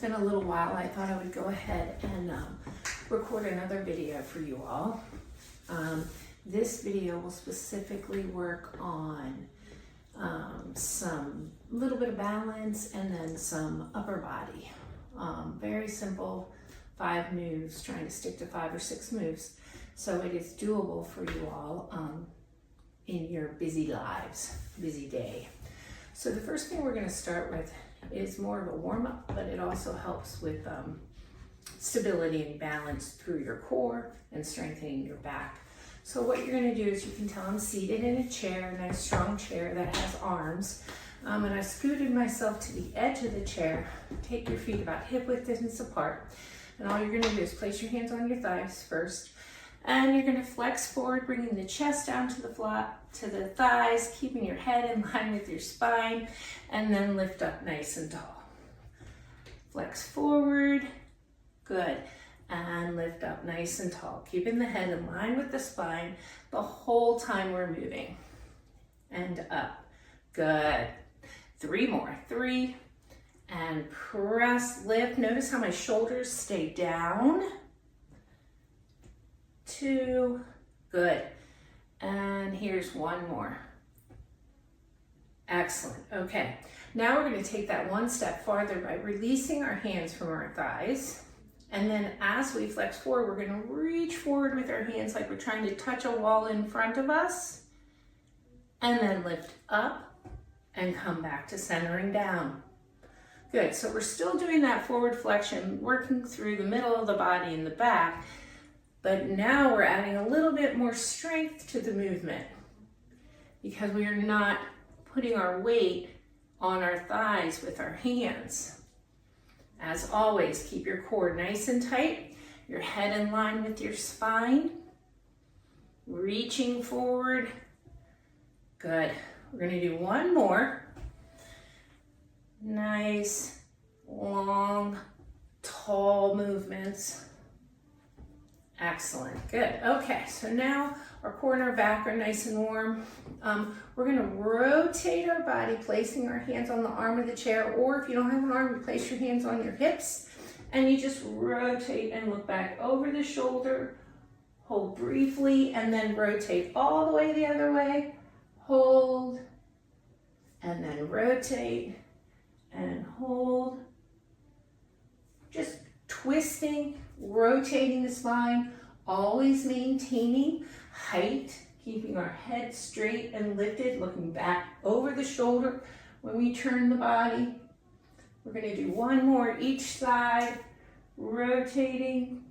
been a little while. I thought I would go ahead and record another video for you all. This video will specifically work on some little bit of balance and then some upper body. Very simple 5 moves, trying to stick to 5 or 6 moves. So it is doable for you all in your busy lives, busy day. So the first thing we're going to start with is more of a warm-up, but it also helps with stability and balance through your core and strengthening your back. So what you're going to do is, you can tell I'm seated in a chair, a nice strong chair that has arms. And I scooted myself to the edge of the chair. Take your feet about hip width distance apart. And all you're going to do is place your hands on your thighs first. And you're going to flex forward, bringing the chest down to the thighs, keeping your head in line with your spine, and then lift up nice and tall. Flex forward, good, and lift up nice and tall, keeping the head in line with the spine the whole time we're moving. And up, good. 3 more, 3, and press, lift. Notice how my shoulders stay down. 2, good. And here's 1 more. Excellent. Okay, now we're going to take that one step farther by releasing our hands from our thighs. And then as we flex forward, we're going to reach forward with our hands like we're trying to touch a wall in front of us. And then lift up and come back to centering down. Good, so we're still doing that forward flexion, working through the middle of the body and the back. But now we're adding a little bit more strength to the movement because we are not putting our weight on our thighs with our hands. As always, keep your core nice and tight, your head in line with your spine, reaching forward. Good. We're going to do 1 more. Nice, long, tall movements. Excellent, good. Okay, so now our core and our back are nice and warm. We're gonna rotate our body, placing our hands on the arm of the chair, or if you don't have an arm, you place your hands on your hips, and you just rotate and look back over the shoulder, hold briefly, and then rotate all the way the other way, hold, and then rotate, and hold. Just twisting, rotating the spine, always maintaining height, keeping our head straight and lifted, looking back over the shoulder when we turn the body. We're going to do 1 more each side, rotating,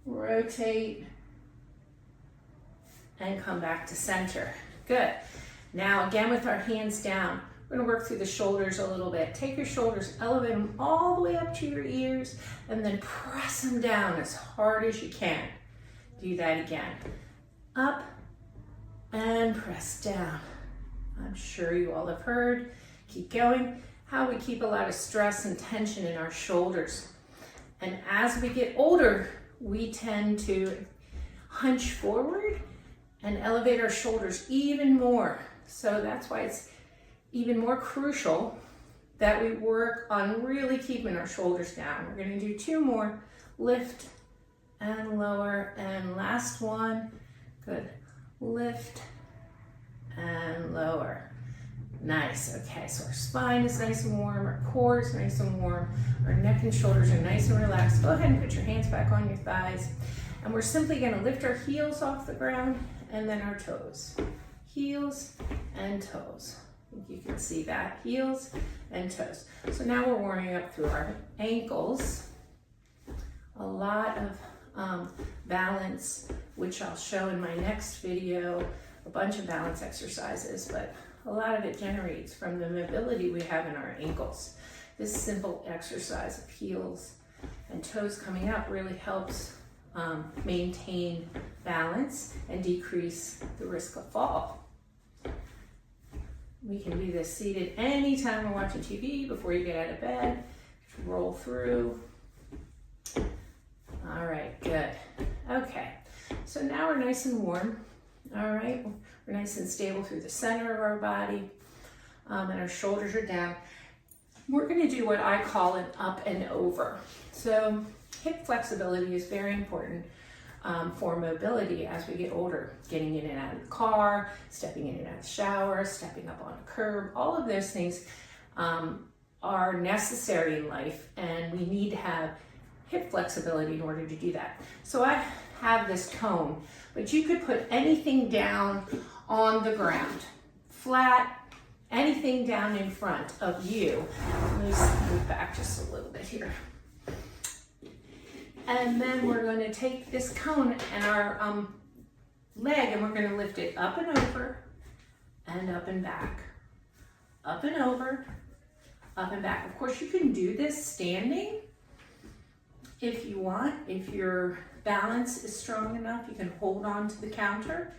rotate, and come back to center. Good. Now again with our hands down, we're going to work through the shoulders a little bit. Take your shoulders, elevate them all the way up to your ears, and then press them down as hard as you can. Do that again. Up and press down. I'm sure you all have heard, keep going, how we keep a lot of stress and tension in our shoulders. And as we get older, we tend to hunch forward and elevate our shoulders even more. So that's why it's even more crucial that we work on really keeping our shoulders down. We're going to do 2 more. Lift and lower, and last one. Good. Lift and lower. Nice. Okay, so our spine is nice and warm, our core is nice and warm, our neck and shoulders are nice and relaxed. Go ahead and put your hands back on your thighs, and we're simply going to lift our heels off the ground and then our toes. Heels and toes. I think you can see that, heels and toes. So now we're warming up through our ankles. A lot of balance, which I'll show in my next video, a bunch of balance exercises, but a lot of it generates from the mobility we have in our ankles. This simple exercise of heels and toes coming up really helps maintain balance and decrease the risk of fall. We can do this seated anytime we're watching TV, before you get out of bed. Just roll through. All right, good. Okay, so now we're nice and warm. All right, we're nice and stable through the center of our body, and our shoulders are down. we're going to do what I call an up and over. So hip flexibility is very important for mobility as we get older, getting in and out of the car, stepping in and out of the shower, stepping up on a curb. All of those things are necessary in life, and we need to have hip flexibility in order to do that. So I have this cone, but you could put anything down on the ground, flat, anything down in front of you. Let me move back just a little bit here. And then we're going to take this cone and our leg, and we're going to lift it up and over and up and back. Up and over, up and back. Of course, you can do this standing if you want. If your balance is strong enough, you can hold on to the counter.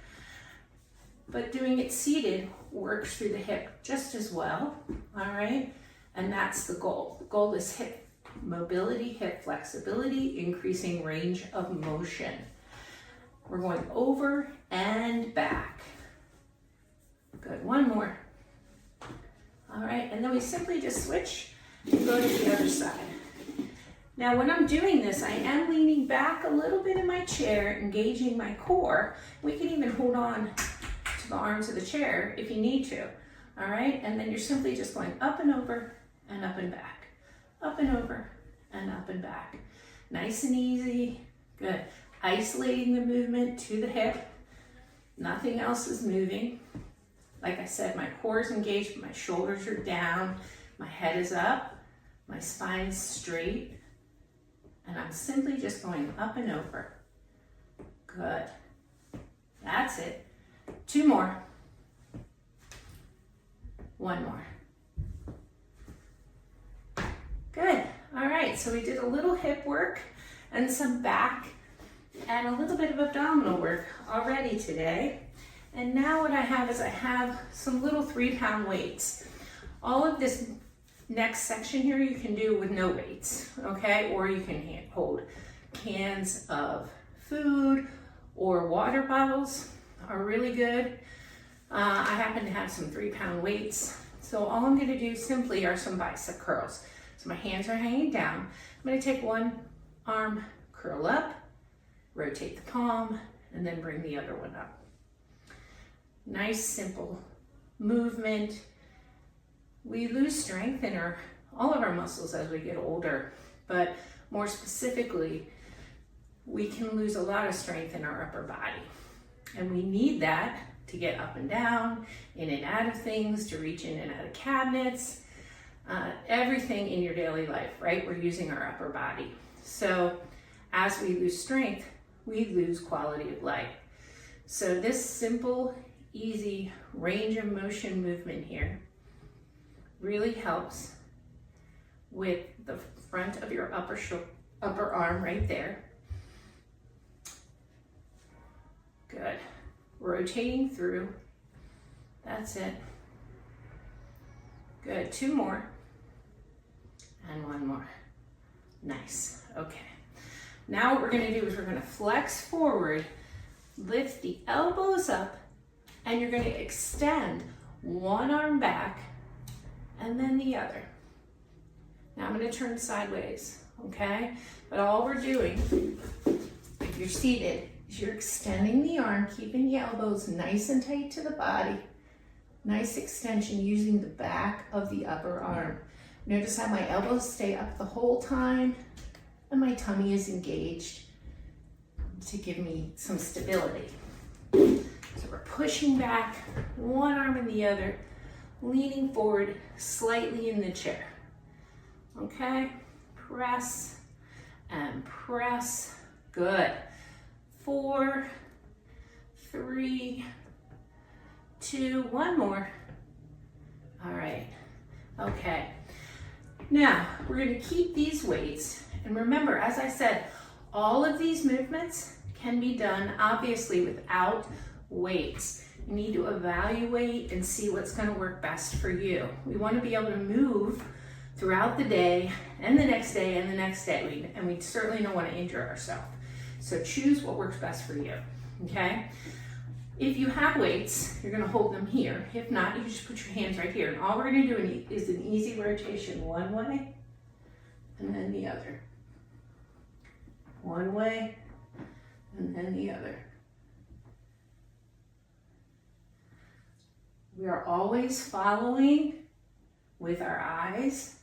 But doing it seated works through the hip just as well, all right? And that's the goal. The goal is hip mobility, hip flexibility, increasing range of motion. We're going over and back. Good, one more. All right, and then we simply just switch and go to the other side. Now, when I'm doing this, I am leaning back a little bit in my chair, engaging my core. We can even hold on to the arms of the chair if you need to, all right? And then you're simply just going up and over and up and back, up and over and up and back. Nice and easy, good. Isolating the movement to the hip. Nothing else is moving. Like I said, my core is engaged, my shoulders are down, my head is up, my spine is straight, and I'm simply just going up and over. Good. That's it. Two more. One more. Good. All right, so we did a little hip work and some back and a little bit of abdominal work already today. And now what I have is I have some little 3-pound weights. All of this next section here you can do with no weights, okay? Or you can hold cans of food or water bottles are really good. I happen to have some 3-pound weights. So all I'm gonna do simply are some bicep curls. So my hands are hanging down. I'm gonna take one arm, curl up, rotate the palm, and then bring the other one up. Nice, simple movement. We lose strength in all of our muscles as we get older, but more specifically, we can lose a lot of strength in our upper body. And we need that to get up and down, in and out of things, to reach in and out of cabinets, everything in your daily life, right? We're using our upper body. So as we lose strength, we lose quality of life. So this simple, easy range of motion movement here really helps with the front of your upper arm right there. Good. Rotating through. That's it. Good. 2 more. And 1 more. Nice. Okay. Now what we're going to do is we're going to flex forward, lift the elbows up, and you're going to extend one arm back and then the other. Now I'm going to turn sideways, okay? But all we're doing, if you're seated, is you're extending the arm, keeping the elbows nice and tight to the body. Nice extension using the back of the upper arm. Notice how my elbows stay up the whole time and my tummy is engaged to give me some stability. So we're pushing back, one arm and the other, leaning forward slightly in the chair. Okay, press and press. Good. 4, 3, 2, 1 more. All right, okay. Now, we're gonna keep these weights. And remember, as I said, all of these movements can be done obviously without weights. You need to evaluate and see what's gonna work best for you. We wanna be able to move throughout the day and the next day and the next day. And we certainly don't wanna injure ourselves. So choose what works best for you, okay? If you have weights, you're gonna hold them here. If not, you just put your hands right here. And all we're gonna do is an easy rotation one way and then the other. One way and then the other. We are always following with our eyes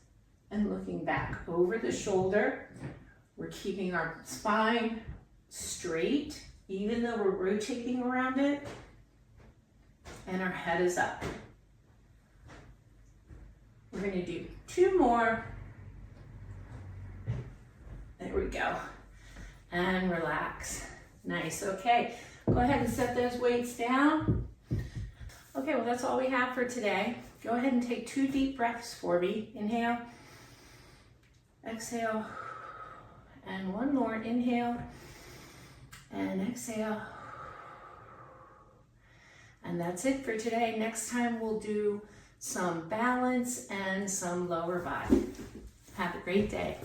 and looking back over the shoulder. We're keeping our spine straight, even though we're rotating around it, and our head is up. We're gonna do 2 more. There we go. And relax. Nice, okay. Go ahead and set those weights down. Okay, well that's all we have for today. Go ahead and take 2 deep breaths for me. Inhale, exhale, and 1 more. Inhale, and exhale. And that's it for today. Next time we'll do some balance and some lower body. Have a great day.